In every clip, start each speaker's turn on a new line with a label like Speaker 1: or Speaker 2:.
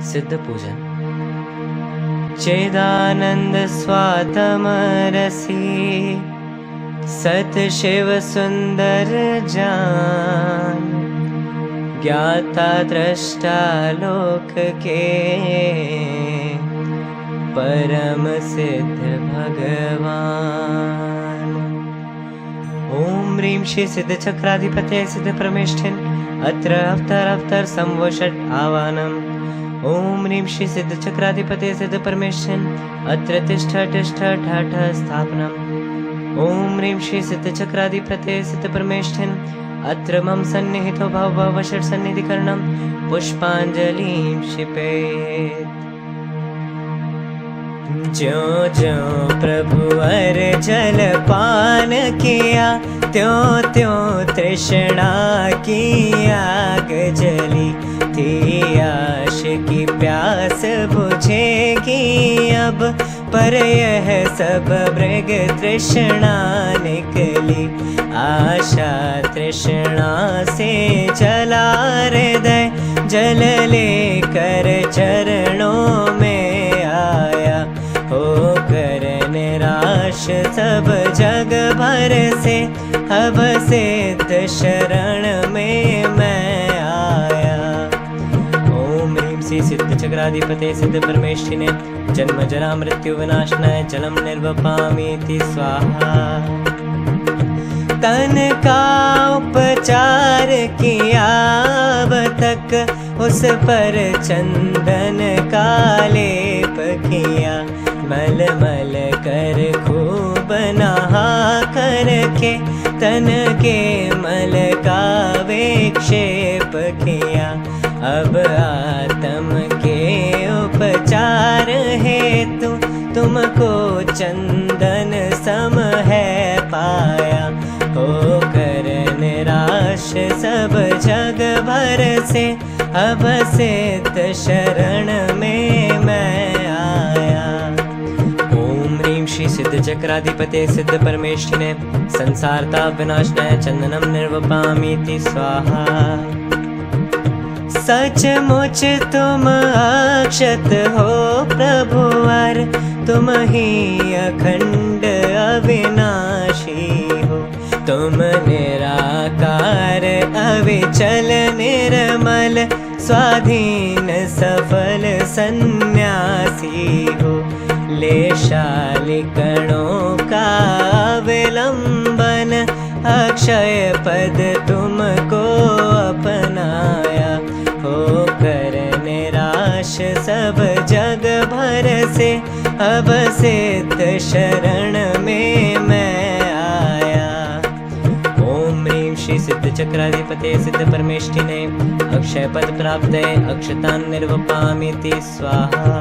Speaker 1: सिद्ध पूजन। चेदानंद स्वातम रसी, सत शिव सुंदर जान, ज्ञाता दृष्टा लोक के, परम सिद्ध भगवान। ओम ह्रीं श्री सिद्ध चक्राधिपते सिद्ध परमेष्ठिन अत्र अवतर संवषट आवानम। ओम ह्रीं श्री सिद्ध चक्राधिपते सिद्ध परमेष्ठिन अत्र तिष्ठ ठाठ स्थापनम। ओम ह्रीं श्री सिद्ध चक्राधिपते सिद्ध परमेष्ठिन अत्र मम सन्निहितो भव षट् सन्निधिकरणम पुष्पांजलिं क्षिपेत्। ज्यों ज्यों प्रभु अर जल पान किया, त्यों त्यों तृष्णा की आग जली थी। आश की प्यास बुझेगी अब, पर यह सब मृग तृष्णा निकली। आशा तृष्णा से जला हृदय, जल लेकर चरणों में आया। होकर निराश सब जग भर से, अब सिद्ध शरण में मैं आया। ओम ह्रीं श्री सिद्ध चक्राधिपते सिद्ध परमेष्ठिने जन्म जरा मृत्यु विनाशनाय जलम निर्वपामीति स्वाहा। तन का उपचार किया अब तक, उस पर चंदन का लेप किया। मल मल कर खूब नहा करके, तन के मल का विक्षेप किया। अब आत्म के उपचार हेतु तुमको चंदन सम है पाया। होकर निराश सब जग भर से, अब सिद्ध शरण में मैं आया। ओम ह्रीं श्री सिद्ध चक्राधिपते सिद्ध परमेष्ठिने संसार ताप विनाशनाय चंदनम निर्वपामीति स्वाहा। सचमुच तुम अक्षत हो प्रभुवर, तुम ही अखंड अविनाशी हो। तुम निराकार अविचल निर्मल, स्वाधीन सफल सन्यासी हो। लेशाली कणों का अवलंबन, अक्षय पद तुमको अपनाया। होकर निराश सब जग भर से, अब सिद्ध शरण में मैं आया। ओम ह्रीं श्री सिद्ध चक्राधिपते सिद्ध परमेष्ठिने अक्षय पद प्राप्त अक्षतान् निर्वपामीति स्वाहा।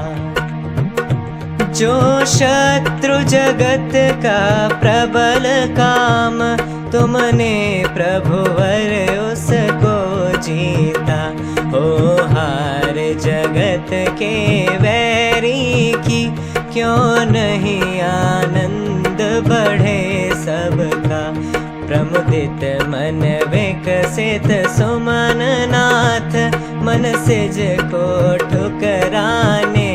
Speaker 1: जो शत्रु जगत का प्रबल काम, तुमने प्रभुवर उसको जीता। हो हार जगत के वैरी की, क्यों नहीं आनंद बढ़े सबका। प्रमुदित मन विकसित सुमन नाथ, मन सिज को ठुकराने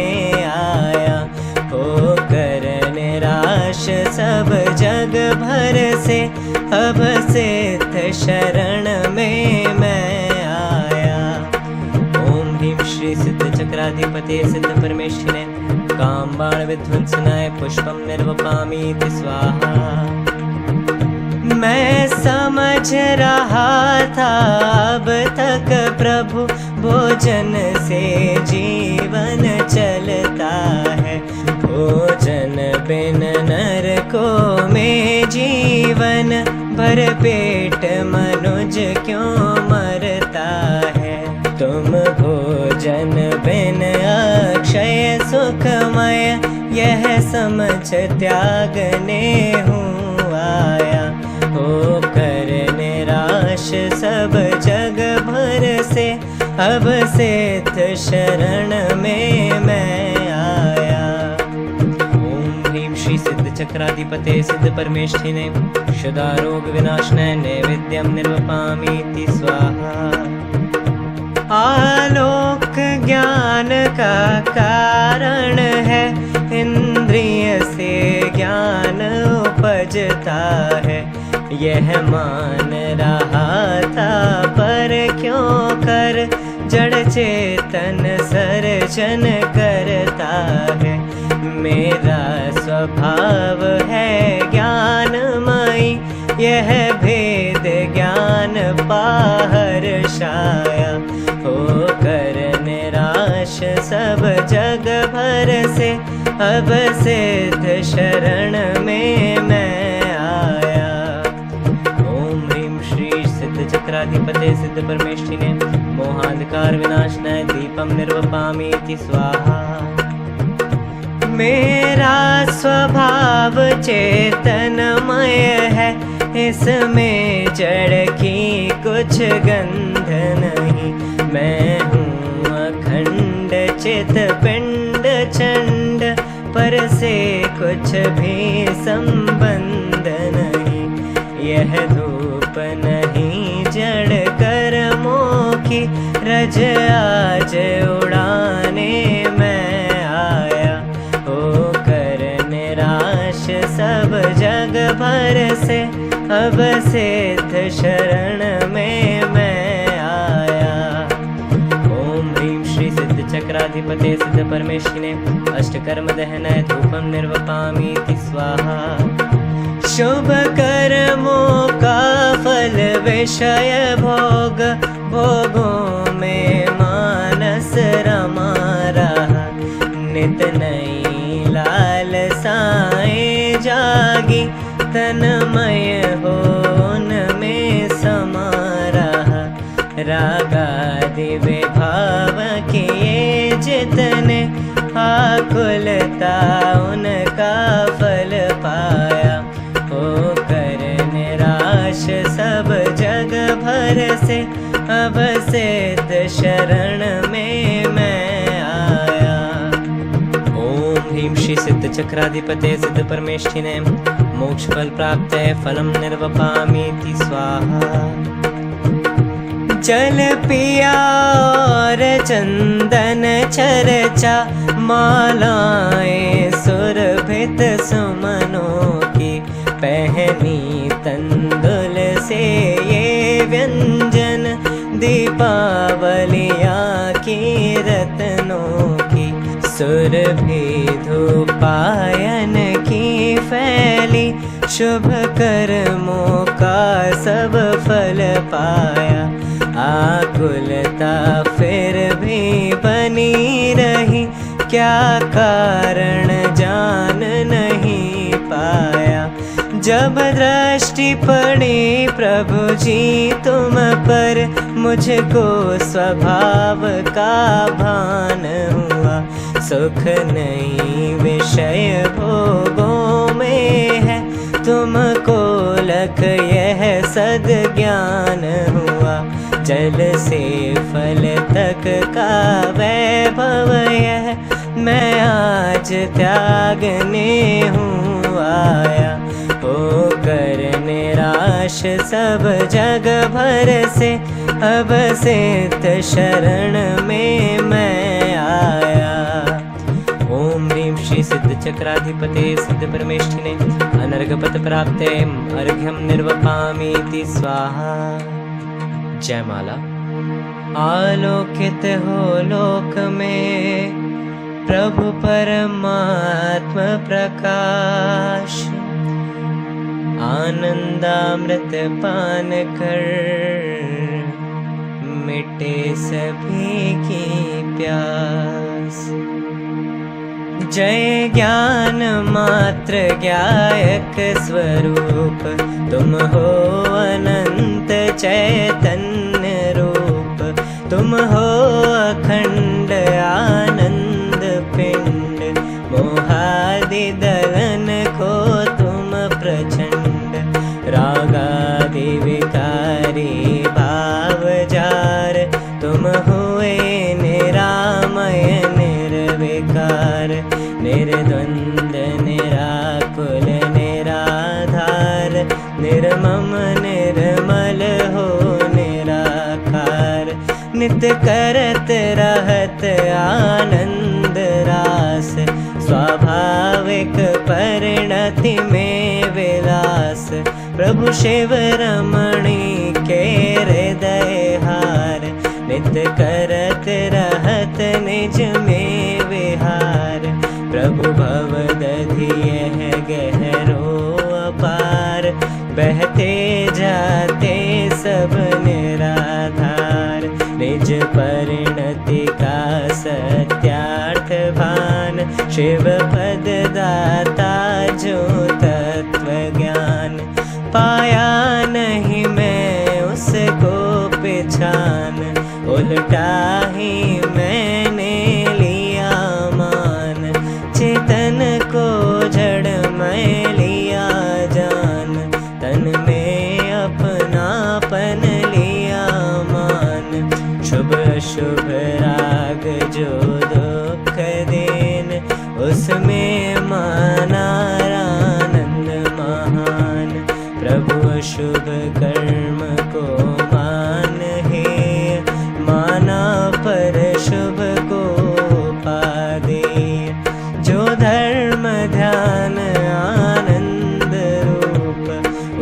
Speaker 1: आया। होकर निराश सब जग भर से, अब सिद्ध शरण में मैं आया। ओम ह्रीं श्री सिद्ध चक्राधिपते सिद्ध परमेष्ठिने कामबाण विध्वंसनाय पुष्पम निर्वपामीति स्वाहा। मैं समझ रहा था अब तक प्रभु, भोजन से जीवन चलता है। भोजन बिन नरको में जीवन, भर पेट मनुज क्यों मरता है। तुम भोजन बिन अक्षय सुखमय, यह समझ त्यागने हूँ आया। होकर निराश सब जग भर से, अब सिद्ध शरण में मैं आया। ओम ह्रीं श्री सिद्ध चक्राधिपते सिद्ध परमेष्ठिने क्षुधारोग विनाशनाय नैवेद्यम निर्वपामीति स्वाहा। आलोक ज्ञान का कारण है, इंद्रिय से ज्ञान उपजता है। यह मान रहा था पर क्यों कर जड़ चेतन सर्जन करता है। मेरा स्वभाव है ज्ञानमयी, यह भेद ज्ञान पाहर छाया। होकर निराश सब जग भर से, अब सिद्ध शरण में मैं आया। ओम ह्रीं श्री सिद्ध चक्राधिपते सिद्ध परमेष्ठिने मोहांधकार विनाशनाय दीपम निर्वपामीति स्वाहा। मेरा स्वभाव चेतनमय है, इसमें जड़ की कुछ गंध नहीं। मैं हूँ अखंड चित पिंड चंड, पर से कुछ भी संबंध नहीं। यह धूप नहीं जड़ कर्मों की, रज आज उड़ाने मैं आया। होकर निराश सब जग भर से, अब सिद्ध शरण में मैं आया। ओम ह्रीं श्री सिद्ध चक्राधिपते सिद्ध परमेष्ठिने अष्टकर्म दहनाय धूपम निर्वपामीति स्वाहा। शुभ कर्मों का फल विषय भोग, भोगों में मानस रमा रहा। नित नई लालसाएं जागी, तन्मय हो उनमें समा रहा। रागादि विभाव किए जितने, आकुलता उनका फल पाया। होकर निराश सब जग भर से, अब सिद्ध शरण में मैं आया। ओम ह्रीं श्री सिद्ध चक्राधिपते सिद्ध परमेष्ठिने मोक्ष फल प्राप्त फलम निर्वपामीति स्वाहा। जल पिया और चंदन चर्चा, मालाएं सुरभित सुमनों की। पहनी तंदुल से ये व्यंजन, दीपावलिया की रत्नों की। सुरभि धूपायन की फैली, शुभ कर्मों का सब फल पाया। आकुलता फिर भी बनी रही, क्या कारण जान नहीं पाया। जब दृष्टि पड़ी प्रभु जी तुम पर, मुझको स्वभाव का भान हुआ। सुख नहीं विषय भोगों में है, तुमको लख यह सद ज्ञान हुआ। जल से फल तक का वैभव यह, मैं आज त्यागने हूँ आया। होकर निराश सब जग भर से, अब सिद्ध शरण में मैं आया। ओम ह्रीं श्री सिद्ध चक्राधिपते सिद्ध परमेष्ठिने अनर्घपत प्राप्ते अर्घ्यम निर्वपामीति स्वाहा। जयमाला। आलोकित हो लोक में प्रभु परमात्म प्रकाश, आनंदामृत पान कर मिटे सभी की प्यास। जय ज्ञान मात्र ज्ञायक स्वरूप, तुम हो अनंत चैतन्य रूप। तुम हो अखंड आनंद पिंड, मोहादि दलन को तुम प्रचंड। रागादि विकारी भाव जार, तुम हुए निरामय निर्विकार। निर्द्वंद निराकुल निराधार, निर्मम निर्मल हो निराकार। नित करत रहत प्रभु शिव रमणी के हृदय हार, नित्य करत रहत निज में विहार। प्रभु भव दधि यह गहरो अपार, बहते जाते सब निराधार। निज परिणति का सत्यार्थ भान, शिव पद दाता जो तत्व ज्ञान। पाया नहीं मैं उसको पहचान, उल्टा ही मैंने लिया मान। चेतन को जड़ मैं लिया जान, तन में अपनापन लिया मान। शुभ शुभ राग जो दुख देन, उसमें माना आनंद महान। प्रभु शुभ कर्म को मान है, माना पर शुभ को पादे। जो धर्म ध्यान आनंद रूप,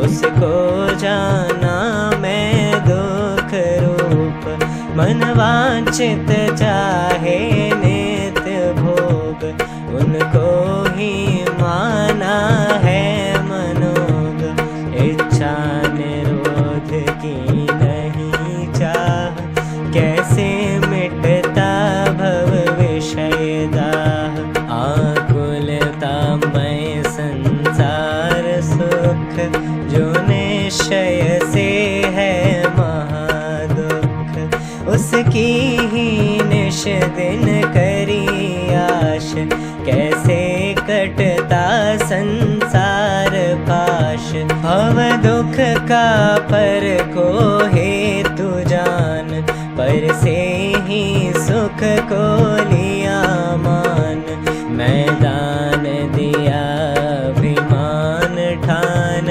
Speaker 1: उसको जाना मैं दुख रूप। मन वांछित चाहे नित्य भोग, उनको ही माना है मनोग। इच्छा निरोध की नहीं चाह, कैसे मिटता भव विषय दाह। आकुलता मैं संसार सुख, जो निश्चय से है महादुख। उसकी ही निश दिन करी आश, कैसे कटता संसार पाश। भव दुख का पर को हेतु जान, पर से ही सुख को लिया मान। मैदान दिया अभिमान ठान,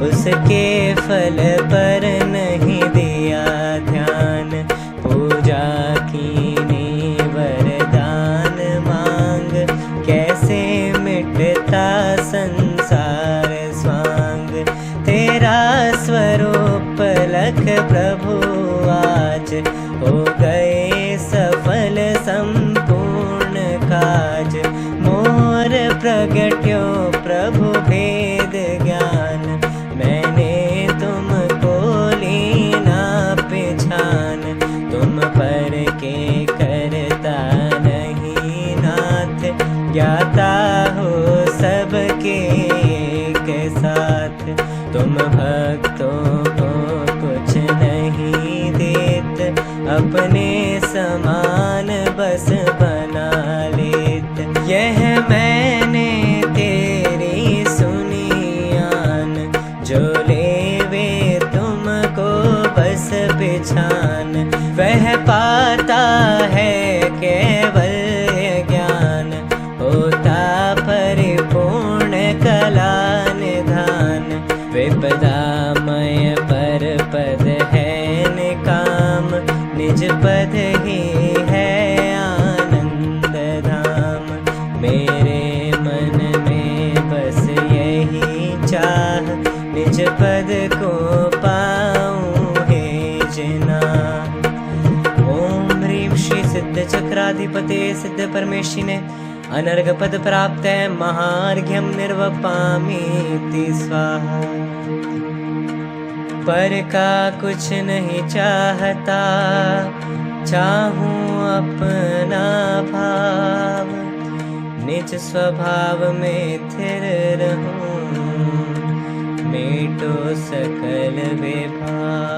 Speaker 1: उसके फल पर नहीं दिया ध्यान। पूजा कीनी वरदान मांग, कैसे मिटता संसार स्वांग। तेरा स्वरूप लख प्रभु आज, हो गए सफल संपूर्ण काज। मोर प्रगट्यो प्रभु भेद ज्ञान, मैंने तुमको लीना पहचान। तुम पर के करता नहीं नाथ, ज्ञाता हो सबके के साथ। तुम भक्तों को कुछ नहीं देत, अपने समान बस बना लेत। यह मैंने तेरी सुनी आन, जो लेवे तुमको बस पहचान। वह पाता है केवल ज्ञान, होता परिपूर्ण कला निधान। विपदामय पर पद है निकाम, निज पद ही है आनंद धाम। मेरे मन में बस यही चाह, निज पद को पाऊं हे जना। ओम ह्रीं श्री सिद्ध चक्राधिपते सिद्ध परमेशिने अनर्घ पद प्राप्त है, महार्घ्यम निर्वपामीति स्वाहा। पर का कुछ नहीं चाहता, चाहूं अपना भाव। निज स्वभाव में स्थिर रहूं, मेटो सकल विभाव।